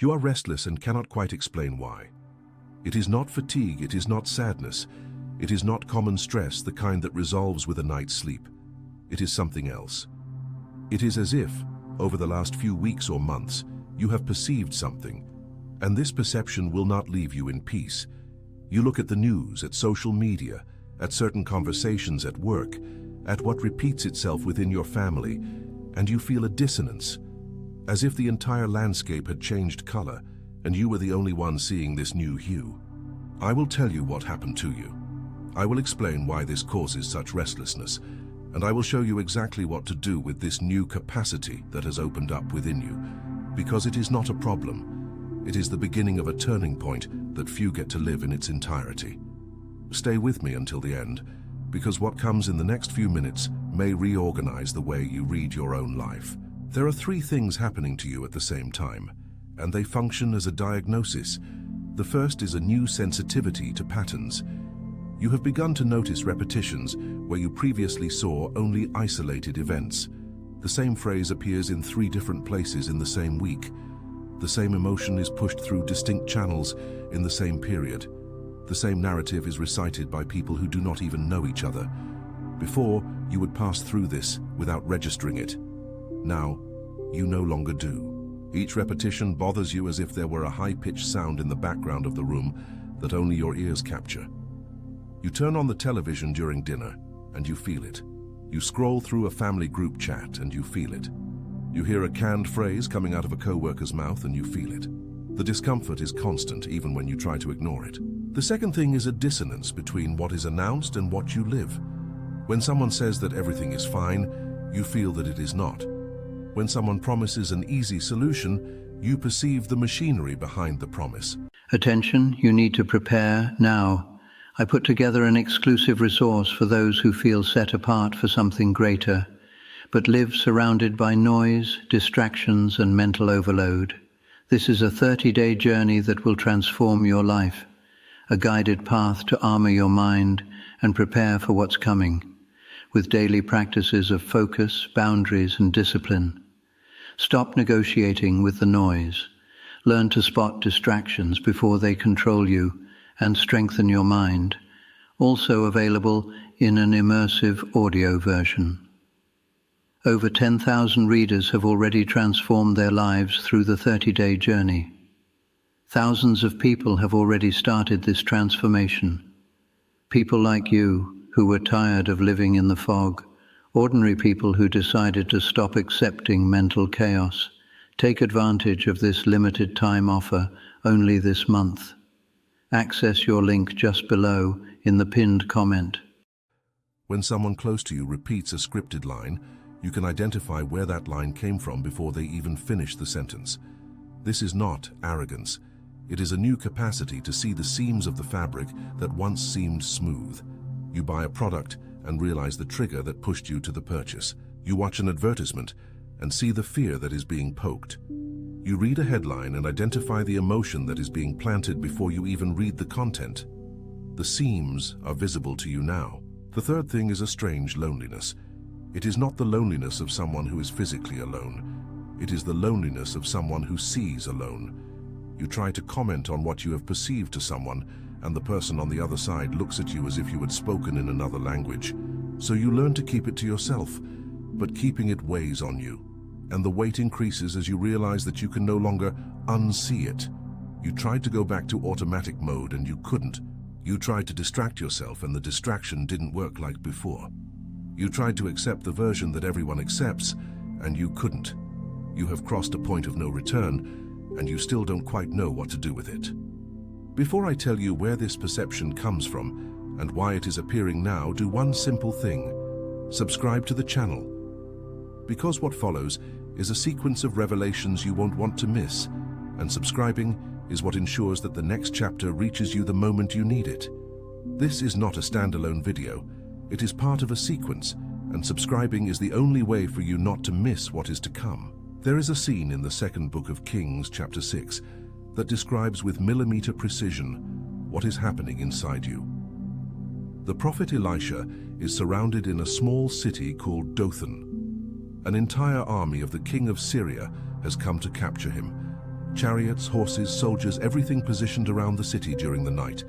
You are restless and cannot quite explain why. It is not fatigue, it is not sadness, it is not common stress, the kind that resolves with a night's sleep. It is something else. It is as if, over the last few weeks or months, you have perceived something, and this perception will not leave you in peace. You look at the news, at social media, at certain conversations at work, at what repeats itself within your family, and you feel a dissonance, as if the entire landscape had changed color, and you were the only one seeing this new hue. I will tell you what happened to you. I will explain why this causes such restlessness, and I will show you exactly what to do with this new capacity that has opened up within you, because it is not a problem. It is the beginning of a turning point that few get to live in its entirety. Stay with me until the end, because what comes in the next few minutes may reorganize the way you read your own life. There are three things happening to you at the same time, and they function as a diagnosis. The first is a new sensitivity to patterns. You have begun to notice repetitions where you previously saw only isolated events. The same phrase appears in 3 different places in the same week. The same emotion is pushed through distinct channels in the same period. The same narrative is recited by people who do not even know each other. Before, you would pass through this without registering it. Now, you no longer do. Each repetition bothers you as if there were a high-pitched sound in the background of the room that only your ears capture. You turn on the television during dinner, and you feel it. You scroll through a family group chat, and you feel it. You hear a canned phrase coming out of a co-worker's mouth, and you feel it. The discomfort is constant, even when you try to ignore it. The second thing is a dissonance between what is announced and what you live. When someone says that everything is fine, you feel that it is not. When someone promises an easy solution, you perceive the machinery behind the promise. Attention, you need to prepare now. I put together an exclusive resource for those who feel set apart for something greater, but live surrounded by noise, distractions, and mental overload. This is a 30-day journey that will transform your life, a guided path to armor your mind and prepare for what's coming, with daily practices of focus, boundaries, and discipline. Stop negotiating with the noise. Learn to spot distractions before they control you and strengthen your mind. Also available in an immersive audio version. Over 10,000 readers have already transformed their lives through the 30-day journey. Thousands of people have already started this transformation. People like you who were tired of living in the fog, ordinary people who decided to stop accepting mental chaos. Take advantage of this limited time offer only this month. Access your link just below in the pinned comment. When someone close to you repeats a scripted line, you can identify where that line came from before they even finish the sentence. This is not arrogance. It is a new capacity to see the seams of the fabric that once seemed smooth. You buy a product and realize the trigger that pushed you to the purchase. You watch an advertisement and see the fear that is being poked. You read a headline and identify the emotion that is being planted before you even read the content. The seams are visible to you now. The third thing is a strange loneliness. It is not the loneliness of someone who is physically alone. It is the loneliness of someone who sees alone. You try to comment on what you have perceived to someone, and the person on the other side looks at you as if you had spoken in another language. So you learn to keep it to yourself, but keeping it weighs on you. And the weight increases as you realize that you can no longer unsee it. You tried to go back to automatic mode and you couldn't. You tried to distract yourself and the distraction didn't work like before. You tried to accept the version that everyone accepts and you couldn't. You have crossed a point of no return and you still don't quite know what to do with it. Before I tell you where this perception comes from and why it is appearing now, do one simple thing. Subscribe to the channel. Because what follows is a sequence of revelations you won't want to miss, and subscribing is what ensures that the next chapter reaches you the moment you need it. This is not a standalone video. It is part of a sequence, and subscribing is the only way for you not to miss what is to come. There is a scene in the second book of Kings, chapter 6, that describes with millimeter precision what is happening inside you. The prophet Elisha is surrounded in a small city called Dothan. An entire army of the king of Syria has come to capture him, Chariots, horses, soldiers, everything positioned around the city during the night.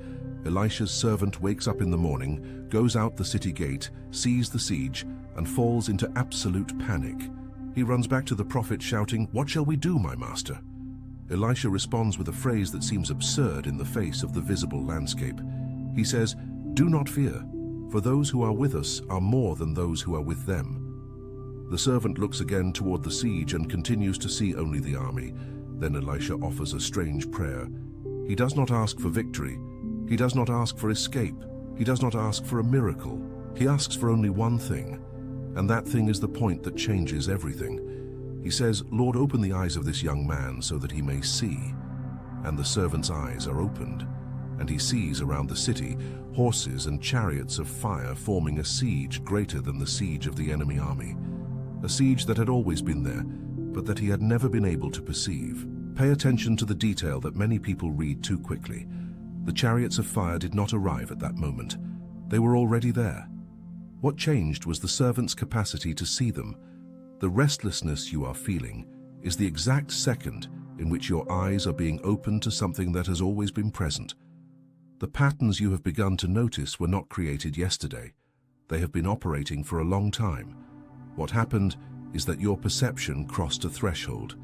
Elisha's servant wakes up in the morning, goes out the city gate, sees the siege, and falls into absolute panic. He runs back to the prophet shouting, "What shall we do, my master?" Elisha responds with a phrase that seems absurd in the face of the visible landscape. He says, "Do not fear, for those who are with us are more than those who are with them." The servant looks again toward the siege and continues to see only the army. Then Elisha offers a strange prayer. He does not ask for victory. He does not ask for escape. He does not ask for a miracle. He asks for only one thing, and that thing is the point that changes everything. He says, "Lord, open the eyes of this young man so that he may see." And the servant's eyes are opened, and he sees around the city horses and chariots of fire forming a siege greater than the siege of the enemy army. A siege that had always been there, but that he had never been able to perceive. Pay attention to the detail that many people read too quickly. The chariots of fire did not arrive at that moment. They were already there. What changed was the servant's capacity to see them. The restlessness you are feeling is the exact second in which your eyes are being opened to something that has always been present. The patterns you have begun to notice were not created yesterday. They have been operating for a long time. What happened is that your perception crossed a threshold,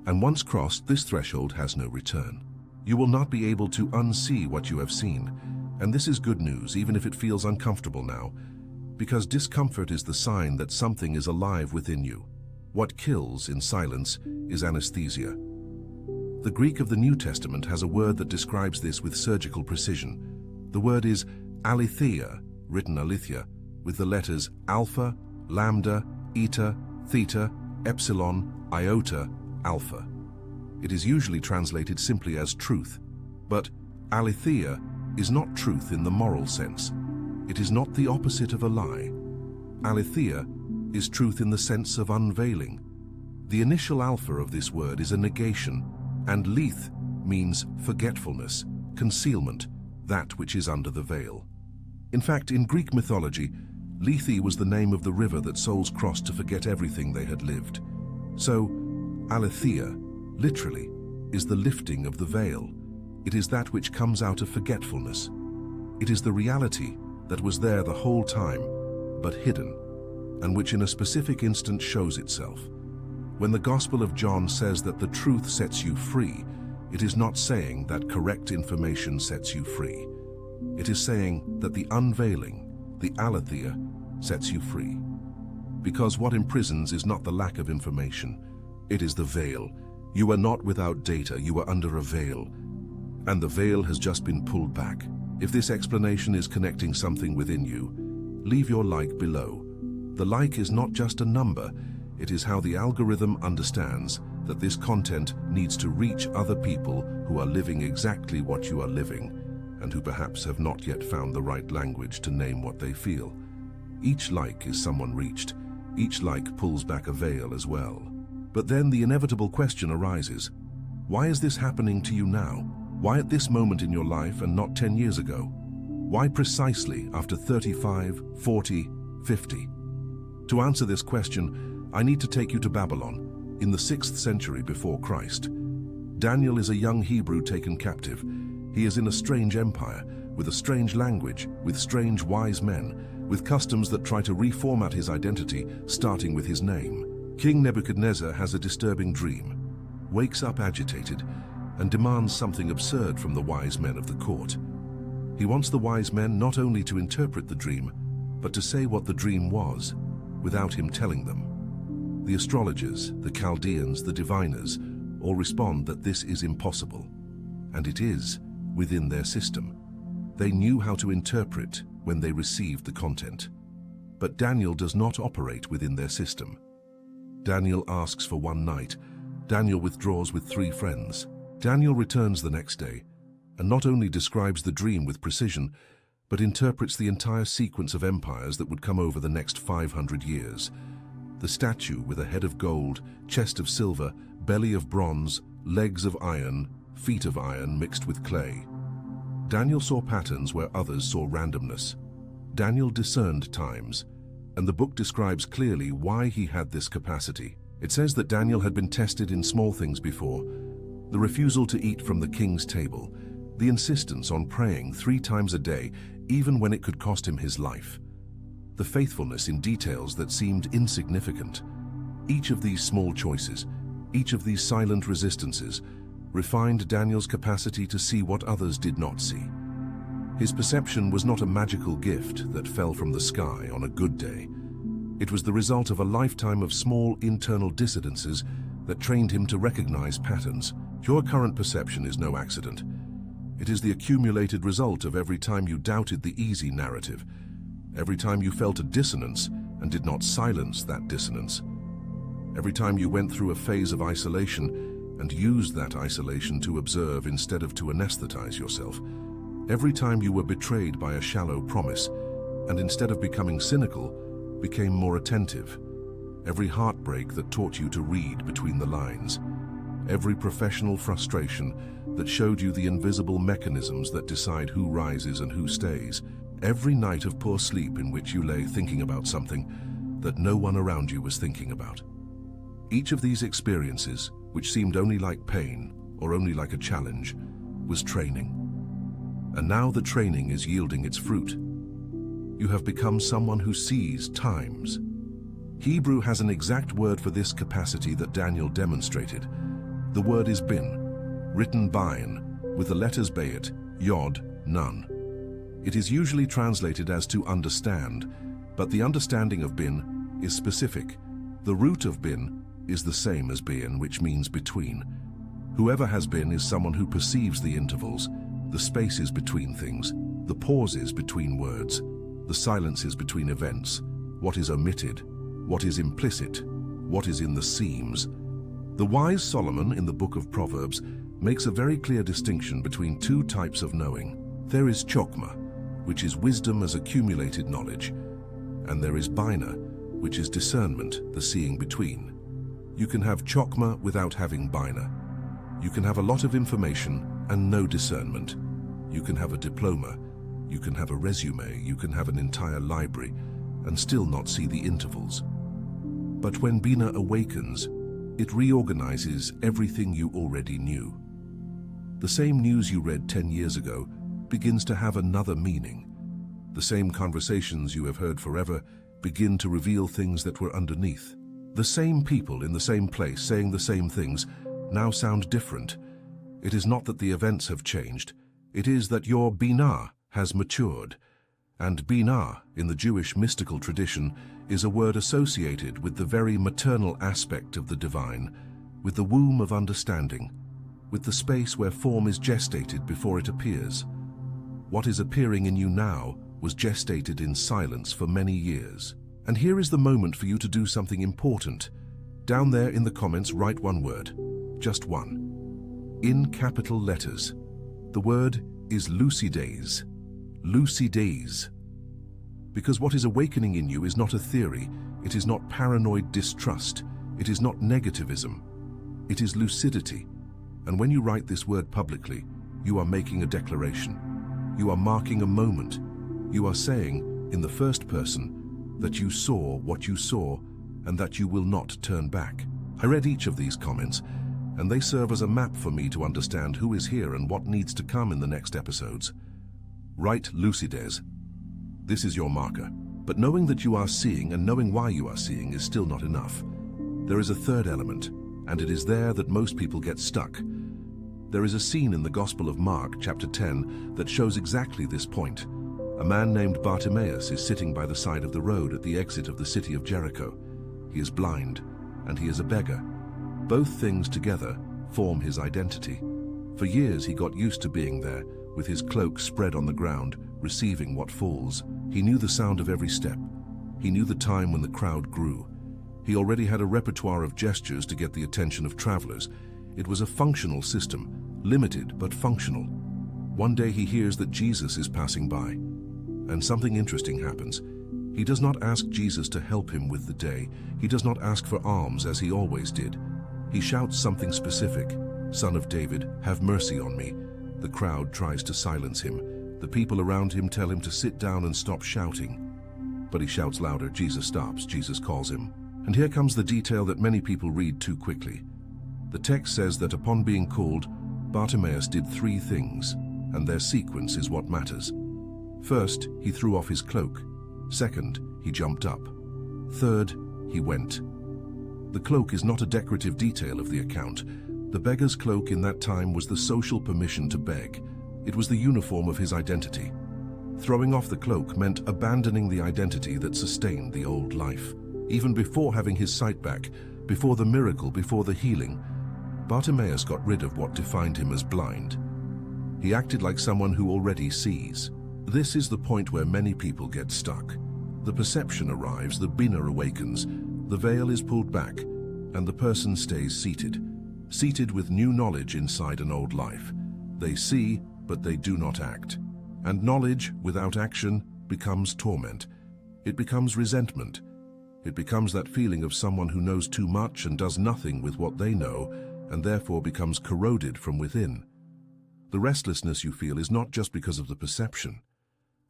and once crossed, this threshold has no return. You will not be able to unsee what you have seen, and this is good news, even if it feels uncomfortable now, because discomfort is the sign that something is alive within you. What kills in silence is anesthesia. The Greek of the New Testament has a word that describes this with surgical precision. The word is aletheia, written aletheia, with the letters alpha, lambda, eta, theta, epsilon, iota, alpha. It is usually translated simply as truth, but aletheia is not truth in the moral sense. It is not the opposite of a lie. Aletheia is truth in the sense of unveiling. The initial alpha of this word is a negation, and leth means forgetfulness, concealment, that which is under the veil. In fact, in Greek mythology, Lethe was the name of the river that souls crossed to forget everything they had lived. So, aletheia, literally, is the lifting of the veil. It is that which comes out of forgetfulness. It is the reality that was there the whole time, but hidden, and which in a specific instant shows itself. When the Gospel of John says that the truth sets you free, it is not saying that correct information sets you free. It is saying that the unveiling, the aletheia, sets you free. Because what imprisons is not the lack of information, it is the veil. You are not without data, you are under a veil. And the veil has just been pulled back. If this explanation is connecting something within you, leave your like below. The like is not just a number, it is how the algorithm understands that this content needs to reach other people who are living exactly what you are living, and who perhaps have not yet found the right language to name what they feel. Each like is someone reached. Each like pulls back a veil as well. But then the inevitable question arises. Why is this happening to you now? Why at this moment in your life and not 10 years ago? Why precisely after 35, 40, 50? To answer this question, I need to take you to Babylon, in the 6th century before Christ. Daniel is a young Hebrew taken captive. He is in a strange empire, with a strange language, with strange wise men, with customs that try to reformat his identity, starting with his name. King Nebuchadnezzar has a disturbing dream, wakes up agitated, and demands something absurd from the wise men of the court. He wants the wise men not only to interpret the dream, but to say what the dream was, without him telling them. The astrologers, the Chaldeans, the diviners, all respond that this is impossible. And it is, within their system. They knew how to interpret when they received the content. But Daniel does not operate within their system. Daniel asks for one night. Daniel withdraws with 3 friends. Daniel returns the next day, and not only describes the dream with precision, but interprets the entire sequence of empires that would come over the next 500 years. The statue with a head of gold, chest of silver, belly of bronze, legs of iron, feet of iron mixed with clay. Daniel saw patterns where others saw randomness. Daniel discerned times, and the book describes clearly why he had this capacity. It says that Daniel had been tested in small things before. The refusal to eat from the king's table, the insistence on praying 3 times a day, even when it could cost him his life. The faithfulness in details that seemed insignificant. Each of these small choices, each of these silent resistances, refined Daniel's capacity to see what others did not see. His perception was not a magical gift that fell from the sky on a good day. It was the result of a lifetime of small internal dissidences that trained him to recognize patterns. Your current perception is no accident. It is the accumulated result of every time you doubted the easy narrative, every time you felt a dissonance and did not silence that dissonance, every time you went through a phase of isolation and used that isolation to observe instead of to anesthetize yourself, every time you were betrayed by a shallow promise and instead of becoming cynical, became more attentive, every heartbreak that taught you to read between the lines, every professional frustration that showed you the invisible mechanisms that decide who rises and who stays, every night of poor sleep in which you lay thinking about something that no one around you was thinking about. Each of these experiences, which seemed only like pain or only like a challenge, was training. And now the training is yielding its fruit. You have become someone who sees times. Hebrew has an exact word for this capacity that Daniel demonstrated. The word is bin, written bain, with the letters bayit, yod, nun. It is usually translated as to understand, but the understanding of bin is specific. The root of bin is the same as bin, which means between. Whoever has bin is someone who perceives the intervals, the spaces between things, the pauses between words, the silences between events, what is omitted, what is implicit, what is in the seams. The wise Solomon in the book of Proverbs makes a very clear distinction between 2 types of knowing. There is chokmah, which is wisdom as accumulated knowledge, and there is bina, which is discernment, the seeing between. You can have chokmah without having bina. You can have a lot of information and no discernment. You can have a diploma, you can have a resume, you can have an entire library, and still not see the intervals. But when bina awakens, it reorganizes everything you already knew. The same news you read 10 years ago begins to have another meaning. The same conversations you have heard forever begin to reveal things that were underneath. The same people in the same place saying the same things now sound different. It is not that the events have changed, it is that your binah has matured. And binah, in the Jewish mystical tradition, is a word associated with the very maternal aspect of the divine, with the womb of understanding, with the space where form is gestated before it appears. What is appearing in you now was gestated in silence for many years. And here is the moment for you to do something important. Down there in the comments, write one word, just one, in capital letters. The word is lucidays. Lucidays. Because what is awakening in you is not a theory, it is not paranoid distrust, it is not negativism, it is lucidity. And when you write this word publicly, you are making a declaration. You are marking a moment. You are saying, in the first person, that you saw what you saw and that you will not turn back. I read each of these comments, and they serve as a map for me to understand who is here and what needs to come in the next episodes. Write lucides. This is your marker. But knowing that you are seeing and knowing why you are seeing is still not enough. There is a third element, and it is there that most people get stuck. There is a scene in the Gospel of Mark, chapter 10, that shows exactly this point. A man named Bartimaeus is sitting by the side of the road at the exit of the city of Jericho. He is blind, and he is a beggar. Both things together form his identity. For years he got used to being there, with his cloak spread on the ground, receiving what falls. He knew the sound of every step. He knew the time when the crowd grew. He already had a repertoire of gestures to get the attention of travelers. It was a functional system, limited but functional. One day he hears that Jesus is passing by, and something interesting happens. He does not ask Jesus to help him with the day. He does not ask for alms as he always did. He shouts something specific. "Son of David, have mercy on me." The crowd tries to silence him. The people around him tell him to sit down and stop shouting. But he shouts louder. Jesus stops. Jesus calls him. And here comes the detail that many people read too quickly. The text says that upon being called, Bartimaeus did 3 things, and their sequence is what matters. First, he threw off his cloak. Second, he jumped up. Third, he went. The cloak is not a decorative detail of the account. The beggar's cloak in that time was the social permission to beg. It was the uniform of his identity. Throwing off the cloak meant abandoning the identity that sustained the old life. Even before having his sight back, before the miracle, before the healing, Bartimaeus got rid of what defined him as blind. He acted like someone who already sees. This is the point where many people get stuck. The perception arrives, the bina awakens, the veil is pulled back, and the person stays seated with new knowledge inside an old life. They see, but they do not act. And knowledge without action becomes torment. It becomes resentment. It becomes that feeling of someone who knows too much and does nothing with what they know, and therefore becomes corroded from within. The restlessness you feel is not just because of the perception.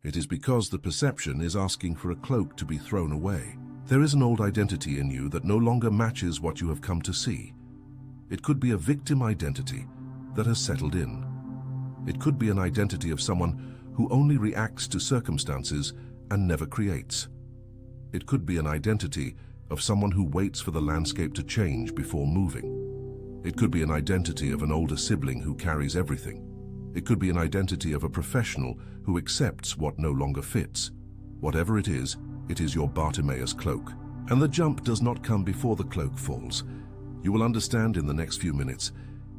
It is because the perception is asking for a cloak to be thrown away. There is an old identity in you that no longer matches what you have come to see. It could be a victim identity that has settled in. It could be an identity of someone who only reacts to circumstances and never creates. It could be an identity of someone who waits for the landscape to change before moving. It could be an identity of an older sibling who carries everything. It could be an identity of a professional who accepts what no longer fits. Whatever it is your Bartimaeus cloak. And the jump does not come before the cloak falls. You will understand in the next few minutes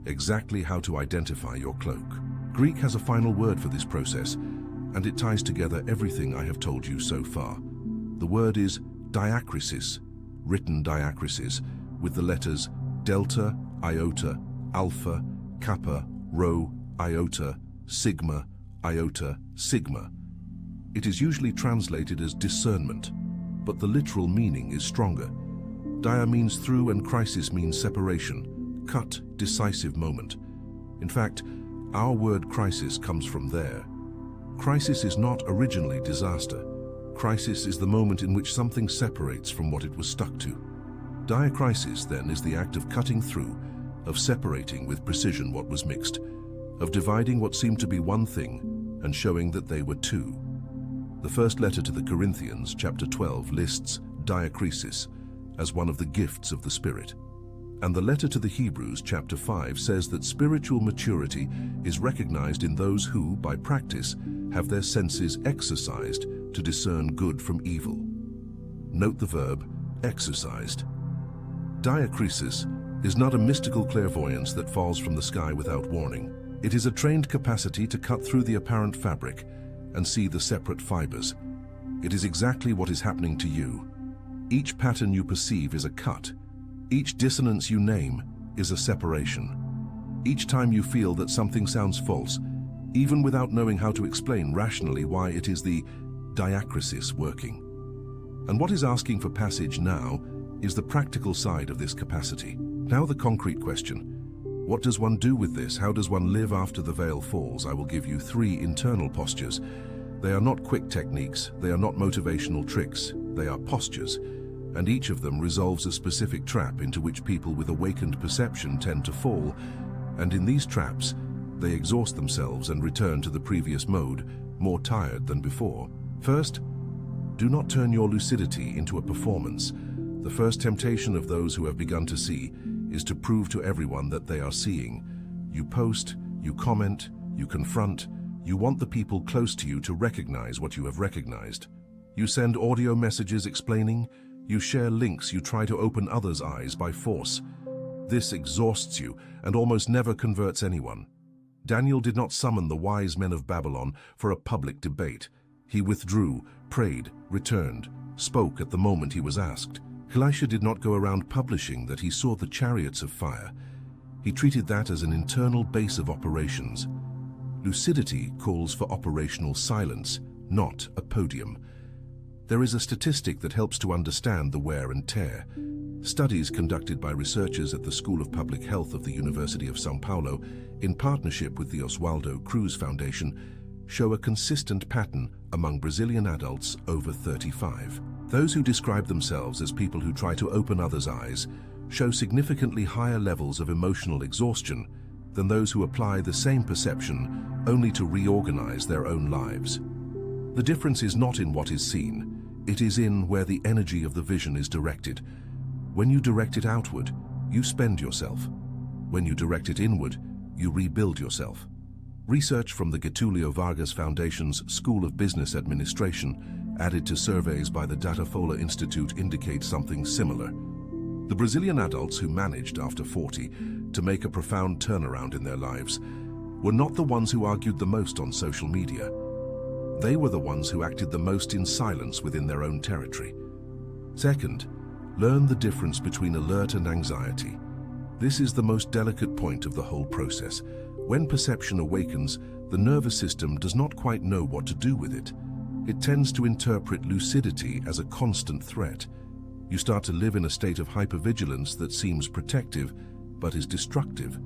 exactly how to identify your cloak. Greek has a final word for this process, and it ties together everything I have told you so far. The word is diakrisis, written diakrisis, with the letters delta, iota, alpha, kappa, rho, iota, sigma, iota, sigma. It is usually translated as discernment, but the literal meaning is stronger. Dia means through and crisis means separation, cut, decisive moment. In fact, our word crisis comes from there. Crisis is not originally disaster. Crisis is the moment in which something separates from what it was stuck to. Diacrisis, then, is the act of cutting through, of separating with precision what was mixed, of dividing what seemed to be one thing and showing that they were two. The first letter to the Corinthians, chapter 12, lists diakrisis as one of the gifts of the Spirit. And the letter to the Hebrews, chapter 5, says that spiritual maturity is recognized in those who, by practice, have their senses exercised to discern good from evil. Note the verb, exercised. Diakrisis is not a mystical clairvoyance that falls from the sky without warning. It is a trained capacity to cut through the apparent fabric and see the separate fibers. It is exactly what is happening to you. Each pattern you perceive is a cut. Each dissonance you name is a separation. Each time you feel that something sounds false, even without knowing how to explain rationally why it is the diakrisis working. And what is asking for passage now is the practical side of this capacity. Now the concrete question. What does one do with this? How does one live after the veil falls? I will give you 3 internal postures. They are not quick techniques. They are not motivational tricks. They are postures. And each of them resolves a specific trap into which people with awakened perception tend to fall. And in these traps, they exhaust themselves and return to the previous mode, more tired than before. First, do not turn your lucidity into a performance. The first temptation of those who have begun to see is to prove to everyone that they are seeing. You post, you comment, you confront, you want the people close to you to recognize what you have recognized. You send audio messages explaining, you share links, you try to open others' eyes by force. This exhausts you and almost never converts anyone. Daniel did not summon the wise men of Babylon for a public debate. He withdrew, prayed, returned, spoke at the moment he was asked. Elisha did not go around publishing that he saw the chariots of fire. He treated that as an internal base of operations. Lucidity calls for operational silence, not a podium. There is a statistic that helps to understand the wear and tear. Studies conducted by researchers at the School of Public Health of the University of São Paulo, in partnership with the Oswaldo Cruz Foundation, show a consistent pattern among Brazilian adults over 35. Those who describe themselves as people who try to open others' eyes, show significantly higher levels of emotional exhaustion than those who apply the same perception only to reorganize their own lives. The difference is not in what is seen, it is in where the energy of the vision is directed. When you direct it outward, you spend yourself. When you direct it inward, you rebuild yourself. Research from the Getulio Vargas Foundation's School of Business Administration, added to surveys by the Datafolha Institute, indicates something similar. The Brazilian adults who managed, after 40, to make a profound turnaround in their lives were not the ones who argued the most on social media. They were the ones who acted the most in silence within their own territory. Second, learn the difference between alert and anxiety. This is the most delicate point of the whole process. When perception awakens, the nervous system does not quite know what to do with it. It tends to interpret lucidity as a constant threat. You start to live in a state of hypervigilance that seems protective, but is destructive.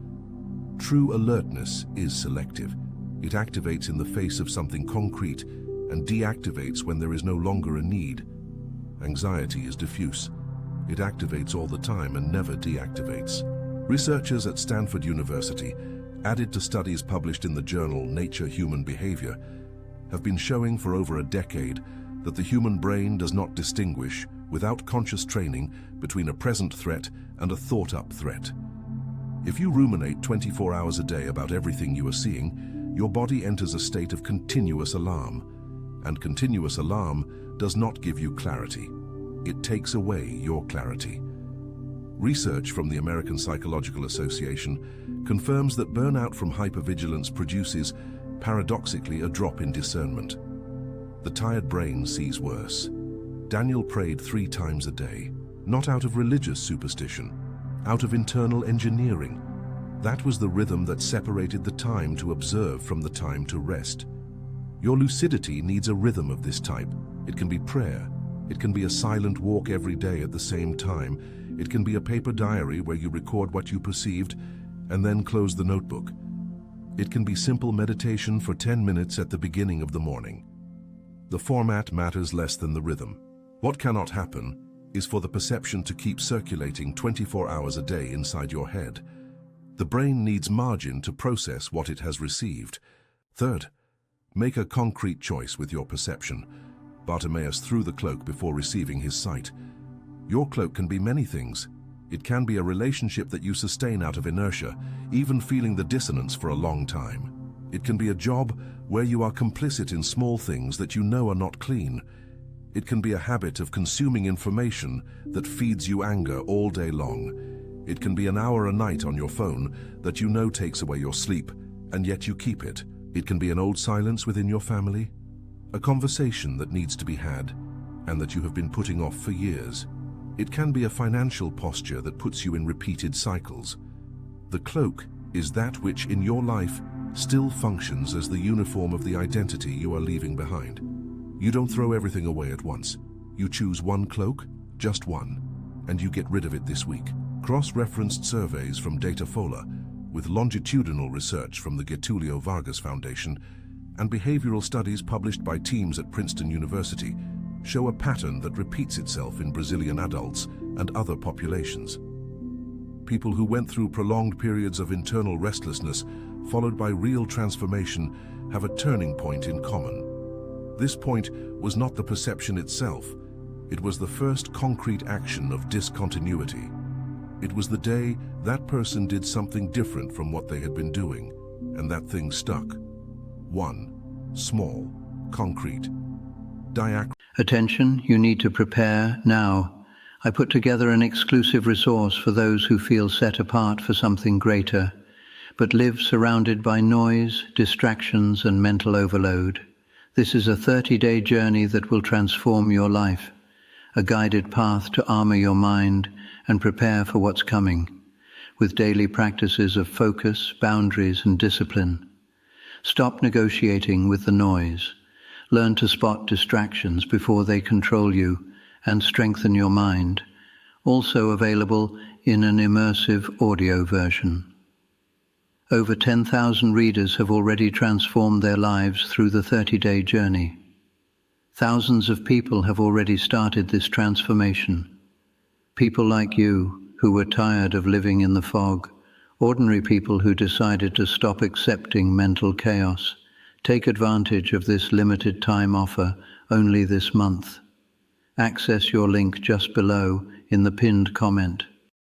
True alertness is selective. It activates in the face of something concrete and deactivates when there is no longer a need. Anxiety is diffuse. It activates all the time and never deactivates. Researchers at Stanford University, added to studies published in the journal Nature Human Behavior, have been showing for over a decade that the human brain does not distinguish, without conscious training, between a present threat and a thought-up threat. If you ruminate 24 hours a day about everything you are seeing, your body enters a state of continuous alarm, and continuous alarm does not give you clarity. It takes away your clarity. Research from the American Psychological Association confirms that burnout from hypervigilance produces, paradoxically, a drop in discernment. The tired brain sees worse. Daniel prayed 3 times a day, not out of religious superstition, out of internal engineering. That was the rhythm that separated the time to observe from the time to rest. Your lucidity needs a rhythm of this type. It can be prayer. It can be a silent walk every day at the same time. It can be a paper diary where you record what you perceived and then close the notebook. It can be simple meditation for 10 minutes at the beginning of the morning. The format matters less than the rhythm. What cannot happen is for the perception to keep circulating 24 hours a day inside your head. The brain needs margin to process what it has received. Third, make a concrete choice with your perception. Bartimaeus threw the cloak before receiving his sight. Your cloak can be many things. It can be a relationship that you sustain out of inertia, even feeling the dissonance for a long time. It can be a job where you are complicit in small things that you know are not clean. It can be a habit of consuming information that feeds you anger all day long. It can be an hour a night on your phone that you know takes away your sleep, and yet you keep it. It can be an old silence within your family, a conversation that needs to be had, and that you have been putting off for years. It can be a financial posture that puts you in repeated cycles. The cloak is that which in your life still functions as the uniform of the identity you are leaving behind. You don't throw everything away at once. You choose one cloak, just one, and you get rid of it this week. Cross-referenced surveys from Datafolha, with longitudinal research from the Getulio Vargas Foundation, and behavioral studies published by teams at Princeton University, show a pattern that repeats itself in Brazilian adults and other populations. People who went through prolonged periods of internal restlessness, followed by real transformation, have a turning point in common. This point was not the perception itself. It was the first concrete action of discontinuity. It was the day that person did something different from what they had been doing, and that thing stuck. 1. Small, concrete. Attention, you need to prepare now. I put together an exclusive resource for those who feel set apart for something greater, but live surrounded by noise, distractions, and mental overload. This is a 30-day journey that will transform your life, a guided path to armor your mind and prepare for what's coming, with daily practices of focus, boundaries, and discipline. Stop negotiating with the noise. Learn to spot distractions before they control you and strengthen your mind. Also available in an immersive audio version. Over 10,000 readers have already transformed their lives through the 30-day journey. Thousands of people have already started this transformation. People like you, who were tired of living in the fog, ordinary people who decided to stop accepting mental chaos. Take advantage of this limited time offer only this month. Access your link just below in the pinned comment.